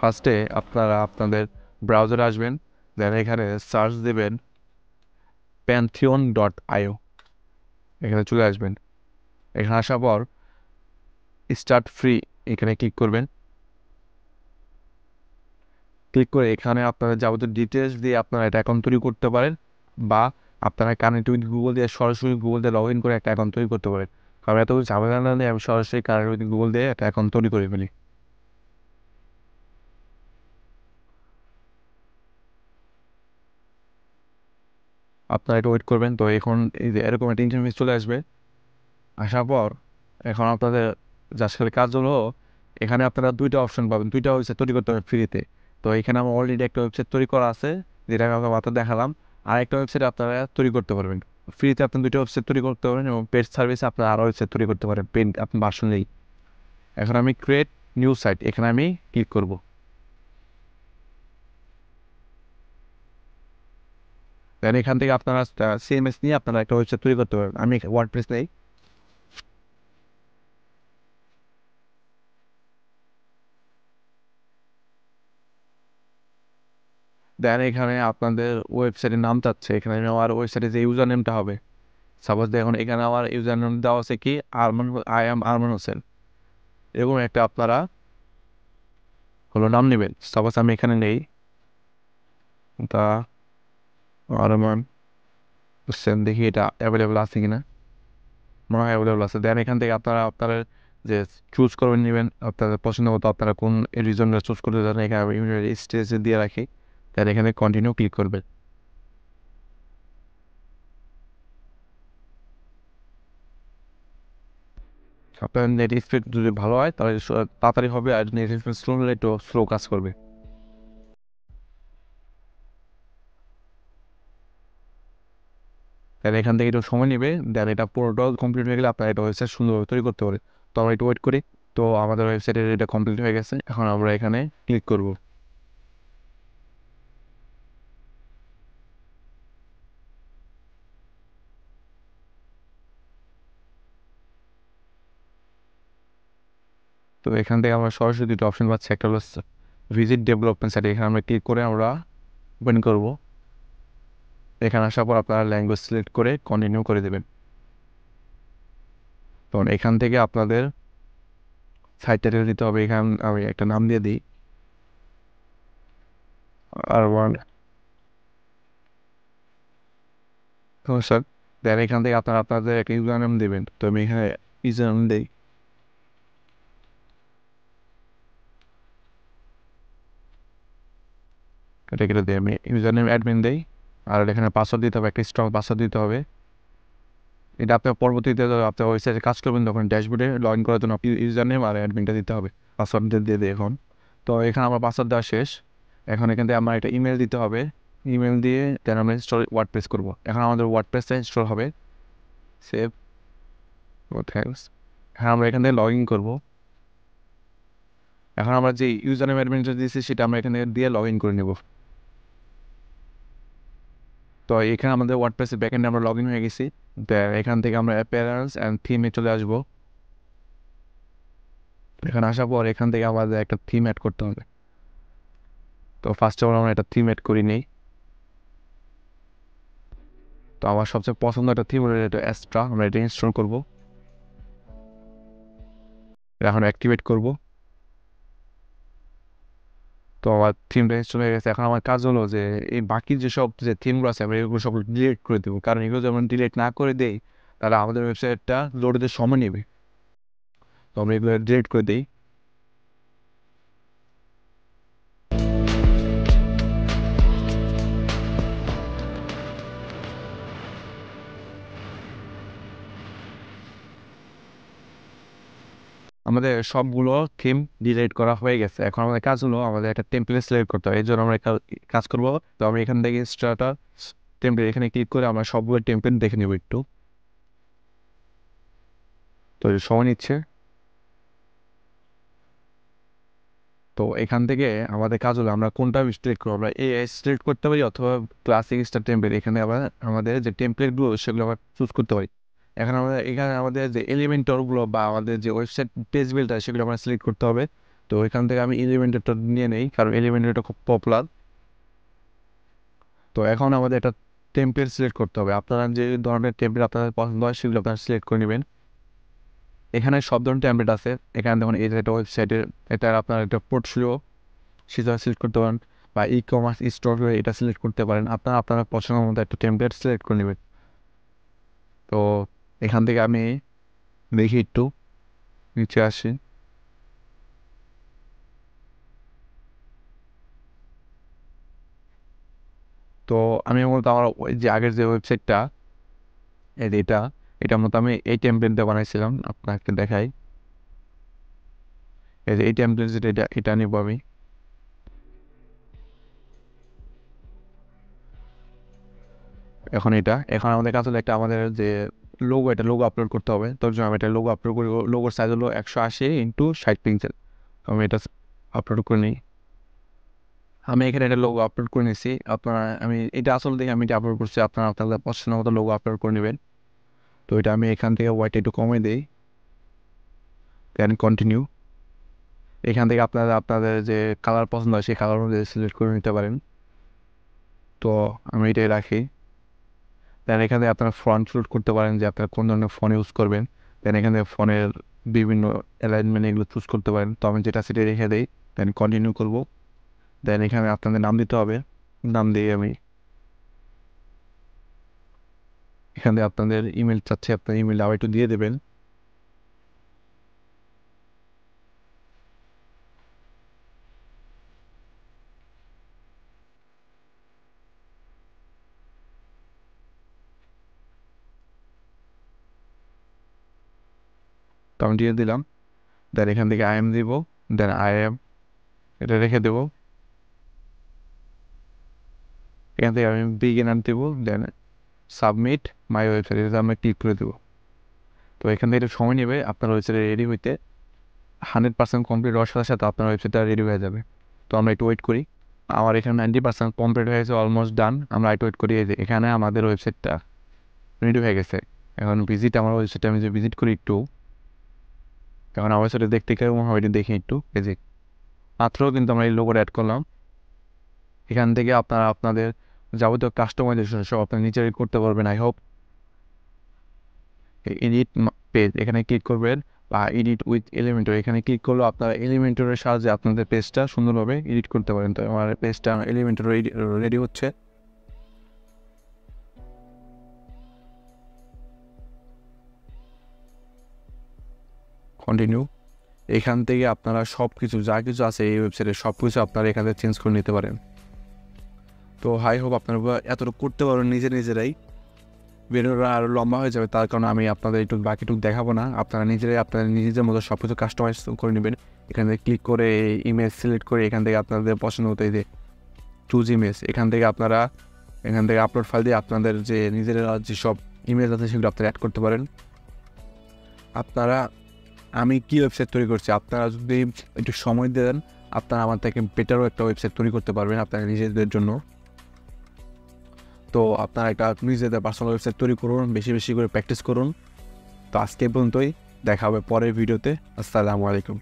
ফার্স্টে আপনারা আপনাদের ব্রাউজারে আসবেন, দেন এখানে সার্চ দেবেন pantheon.io। এখানে চলে আসবেন। এখানে আসার পর স্টার্ট ফ্রি এখানে ক্লিক করবেন। ক্লিক করে এখানে আপনারা যাবতীয় ডিটেলস দিয়ে আপনারা একটা অ্যাকাউন্ট তৈরি করতে পারেন, বা আপনারা কানেক্ট উইথ গুগল দিয়ে সরাসরি গুগল দিয়ে লগ ইন করে একটা অ্যাকাউন্ট তৈরি করতে পারেন। কারণ এত ঝামেলা না নিয়ে আমি সরাসরি কানেক্ট উইথ গুগল দিয়ে একটা অ্যাকাউন্ট তৈরি করে ফেলি। আপনারা এটা ওয়েট করবেন। তো এখন এই যে এরকম একটা ইন্টারফেস চলে আসবে। আসার পর এখন আপনাদের জাস্ট খালি কাজ হলো, এখানে আপনারা দুইটা অপশন পাবেন, দুইটা ওয়েবসাইট তৈরি করতে হবে ফ্রিতে। তো এখানে আমার অলরেডি একটা ওয়েবসাইট তৈরি করা আছে, যেটা আমি আপনাকে মাত্র দেখালাম। আর একটা ওয়েবসাইট আপনারা তৈরি করতে পারবেন ফ্রিতে। আপনি দুইটা ওয়েবসাইট তৈরি করতে পারবেন এবং পেড সার্ভিসে আপনারা আরও ওয়েবসাইট তৈরি করতে পারেন পেড আপনি ভার্সন নেই। এখন আমি ক্রিয়েট নিউ সাইট এখানে আমি ক্লিক করব। দেন এখান থেকে আপনারা সিএমএস নিয়ে আপনারা একটা ওয়েবসাইট তৈরি করতে পারবেন। আমি ওয়ার্ডপ্রেস নেই। দেন এখানে আপনাদের ওয়েবসাইটের নাম চাচ্ছে, এখানে আমার ওয়েবসাইটে যে ইউজার নেমটা হবে, সাপোজ দেখুন এখানে আমার ইউজার নেম দেওয়া আছে কি আই এম আরমান হোসেন, এরকম একটা আপনারা হলো নাম নেবেন। সাপোজ আমি এখানে নেই দা আরমান হোসেন, দেখি এটা অ্যাভেলেবল আছে কিনা। মনে হয় অ্যাভেলেবল আছে। দেন এখান থেকে আপনারা আপনারা যে চুজ করবেন নেবেন আপনাদের পছন্দ মতো, আপনারা কোন রিজনটা চুজ করতে চান এখানে আমি স্টেজে দিয়ে রাখি। দেন এখানে কন্টিনিউ ক্লিক করবেন। আপনার নেট স্পিড যদি ভালো হয় তাহলে তাড়াতাড়ি হবে, আর নেট স্পিড স্লো হলে একটু স্লো কাজ করবে। দেন এখান থেকে একটু সময় নেবে। দেন এটা পুরোটা কমপ্লিট হয়ে গেলে আপনার এটা ওয়েবসাইট সুন্দরভাবে তৈরি করতে পারে। তো আমরা একটু ওয়েট করি। তো আমাদের ওয়েবসাইটের এটা কমপ্লিট হয়ে গেছে। এখন আমরা এখানে ক্লিক করব। তো এখান থেকে আমরা সরাসরি দুটো অপশন পাচ্ছি, একটা হলো ভিজিট ডেভেলপমেন্ট সাইট, এখানে আমরা ক্লিক করে আমরা ওপেন করব। এখানে আসার পর আপনারা ল্যাঙ্গুয়েজ সিলেক্ট করে কন্টিনিউ করে দেবেন। তখন এখান থেকে আপনাদের সাইট টাইটেল দিতে হবে। এখানে আমি একটা নাম দিয়ে দিই, আর ওয়ান স্যার। দেন এখান থেকে আপনারা আপনাদের একটা ইউজার নেম দেবেন। তো আমি এখানে ইউজার নেম দিই। এটা কেটে দিই, আমি ইউজার নেম অ্যাডমিন দিই। আর এখানে পাসওয়ার্ড দিতে হবে, একটা স্ট্রং পাসওয়ার্ড দিতে হবে। এটা আপনার পরবর্তীতে আপনার ওয়েবসাইটে কাজ করবেন তখন ড্যাশবোর্ডে লগ ইন করার জন্য আপনি ইউজার নেম আর অ্যাডমিনটা দিতে হবে। পাসওয়ার্ড দিয়ে দিই এখন। তো এখানে আমার পাসওয়ার্ড দেওয়া শেষ। এখন এখান থেকে আমার একটা ইমেল দিতে হবে। ইমেল দিয়ে দেন আমরা ইনস্টল ওয়ার্ডপ্রেস করবো। এখন আমাদের ওয়ার্ডপ্রেসটা ইনস্টল হবে। সেভ ও থ্যাঙ্কস। হ্যাঁ, আমরা এখান থেকে লগ ইন করবো। এখন আমরা যে ইউজার নেম অ্যাডমিনটা দিয়েছি সেটা আমরা এখান থেকে দিয়ে লগ ইন করে নেব। তো এখানে আমাদের ওয়ার্ডপ্রেসের ব্যাকএন্ডে আমরা লগ ইন হয়ে গেছি। এখান থেকে আমরা অ্যাপিয়ারেন্স অ্যান্ড থিমে চলে আসবো। এখানে আসার পর এখান থেকে আমাদের একটা থিম অ্যাড করতে হবে। তো ফার্স্ট অফ অল আমরা একটা থিম অ্যাড করি নেই। তো আমার সবচেয়ে পছন্দ একটা থিম হলো এটা অ্যাস্ট্রা, আমরা এটা ইনস্টল করবো। এখন অ্যাক্টিভেট করব। তো আমার থিমটা ইনস্টল হয়ে গেছে। এখন আমার কাজ হলো যে এই বাকি যেসব যে থিমগুলো আছে আমরা এগুলো সব ডিলিট করে দেবো, কারণ এগুলো যেমন ডিলিট না করে দেই তাহলে আমাদের ওয়েবসাইটটা লোড দিতে সময় নেবে। তো আমরা এগুলো ডিলিট করে দিই। আমাদের সবগুলো থিম ডিলিট করা হয়ে গেছে। এখন আমাদের কাজ হলো আমাদের একটা টেমপ্লেট সিলেক্ট করতে হবে, এই জন্য আমরা কাজ করবো। তো আমি এখান থেকে স্টার্টার টেমপ্লেট এখানে ক্লিক করে আমরা সবগুলো টেমপ্লেট দেখে নেব একটু। তো সময় নিচ্ছে। তো এখান থেকে আমাদের কাজ হলো আমরা কোনটা সিলেক্ট করবো, আমরা এআই সিলেক্ট করতে পারি অথবা ক্লাসিক স্টার টেমপ্লেট। এখানে আবার আমাদের যে টেমপ্লেটগুলো সেগুলো আমরা চুজ করতে পারি। এখানে আমাদের যে এলিমেন্টরগুলো বা আমাদের যে ওয়েবসাইট পেজ বিল্ডার সেগুলো আমরা সিলেক্ট করতে হবে। তো এখান থেকে আমি এলিমেন্টরটা নিয়ে নেই, কারণ এলিমেন্টরটা খুব পপুলার। তো এখন আমাদের একটা টেমপ্লেট সিলেক্ট করতে হবে। আপনারা যে ধরনের টেমপ্লেট আপনাদের পছন্দ হয় সেগুলো আপনারা সিলেক্ট করে নেবেন। এখানে সব ধরনের টেমপ্লেট আছে। এখানে দেখুন এই যে একটা ওয়েবসাইটের, এটা আপনার একটা পোর্টফোলিও সেটা সিলেক্ট করতে পারেন, বা ই কমার্স স্টোর এটা সিলেক্ট করতে পারেন। আপনারা আপনার পছন্দের মতো একটা টেমপ্লেট সিলেক্ট করে নেবেন। তো এখান থেকে আমি দেখি একটু নিচে আসি। তো আমি মূলত আমার ওই যে আগের যে ওয়েবসাইটটা এটা এটা মূলত আমি এই টেমপ্লেট দিয়ে বানাইছিলাম, আপনাকে দেখাই। এই যে এই টেমপ্লেট যেটা এটা নিব আমি। এখন আমাদের কাছে একটা আমাদের যে এটা লোগো আপলোড করতে হবে। তার জন্য আমি এটা লোগো আপলোড করি। লোগোর সাইজ হলো 180x60 পিক্সেল। আমি এটা আপলোড করে নিই। আমি এখানে একটা লোগো আপলোড করে নিয়েছি। আমি এটা আসলে দেখে আমি এটা আপলোড করছি, আপনারা আপনাদের পছন্দ মতো লোগো আপলোড করে নেবেন। তো এটা আমি এখান থেকে হোয়াইট একটু কমে দিই, দেন কন্টিনিউ। এখান থেকে আপনাদের যে কালার পছন্দ হয় সেই কালার অনুযায়ী সিলেক্ট করে নিতে পারেন। তো আমি এটাই রাখি। দেন এখান থেকে আপনারা ফন্ট সিলেক্ট করতে পারেন যে আপনারা কোন ধরনের ফোন ইউজ করবেন। দেন এখান থেকে ফোনের বিভিন্ন অ্যালাইনমেন্ট এগুলো চুজ করতে পারেন। তো আমি যেটা সেটা রেখে দিই, দেন কন্টিনিউ করব। দেন এখানে আপনাদের নাম দিতে হবে, নাম দিয়ে আমি এখান থেকে আপনাদের ইমেল চাচ্ছি, আপনার ইমেল আবার একটু দিয়ে দেবেন। তো আমি দিয়ে দিলাম। দেন এখান থেকে আই এম দিব, দেন আই এম এটা রেখে দেবো। এখান থেকে আমি বিগিনার দেবো, দেন সাবমিট মাই ওয়েবসাইট এটা আমি ক্লিক করে দেবো। তো এখান থেকে একটু সময় নেবে আপনার ওয়েবসাইটে রেডি হইতে। 100% কমপ্লিট হওয়ার সাথে সাথে আপনার ওয়েবসাইটটা রেডি হয়ে যাবে। তো আমরা একটু ওয়েট করি। আমার এখানে 90% কমপ্লিট হয়েছে, অলমোস্ট ডান। আমরা একটু ওয়েট করি। এই যে এখানে আমাদের ওয়েবসাইটটা রেডি হয়ে গেছে। এখন আমার ওয়েবসাইটে আমি যে ভিজিট করি একটু, এখন আমার ওয়েবসাইটে দেখতে কেমন হয় এটা দেখি একটু। এই যে মাত্র কিন্তু আমরা এই লোগোটা অ্যাড করলাম। এখান থেকে আপনারা আপনাদের যাবতীয় কাস্টমাইজেশন সব আপনারা নিজেরাই করতে পারবেন। আই হোপ এডিট পেজ এখানে ক্লিক করবেন, বা এডিট উইথ এলিমেন্টর এখানে ক্লিক করলেও আপনারা এলিমেন্টরের সাহায্যে আপনাদের পেজটা সুন্দরভাবে এডিট করতে পারেন। তো আমার পেজটা এলিমেন্টর রেডি হচ্ছে। কন্টিনিউ। এখান থেকে আপনারা সব কিছু যা কিছু আছে এই ওয়েবসাইটে সব কিছু আপনারা এখান থেকে চেঞ্জ করে নিতে পারেন। তো হাই হোপ আপনারা এতটুকু করতে পারবেন নিজেরাই। ভিডিওটা আরও লম্বা হয়ে যাবে, তার কারণে আমি আপনাদের একটু বাকিটুকু দেখাবো না। আপনারা নিজেরাই আপনাদের নিজেদের মতো সব কিছু কাস্টমাইজ করে নেবেন। এখান থেকে ক্লিক করে ইমেজ সিলেক্ট করে এখান থেকে আপনাদের পছন্দ মতো এই যে চুজ ইমেজ, এখান থেকে আপলোড ফাইল দিয়ে আপনাদের যে নিজেরা যে সব ইমেজ আছে সেগুলো আপনারা অ্যাড করতে পারেন। আমি কি ওয়েবসাইট তৈরি করছি, আপনারা যদি একটু সময় দেন আপনারা আমার থেকে বেটারও একটা ওয়েবসাইট তৈরি করতে পারবেন আপনারা নিজেদের জন্য। তো আপনারা একটা নিজেদের পার্সোনাল ওয়েবসাইট তৈরি করুন, বেশি বেশি করে প্র্যাকটিস করুন। তো আজকে পর্যন্তই, দেখা হবে পরের ভিডিওতে। আসসালামু আলাইকুম।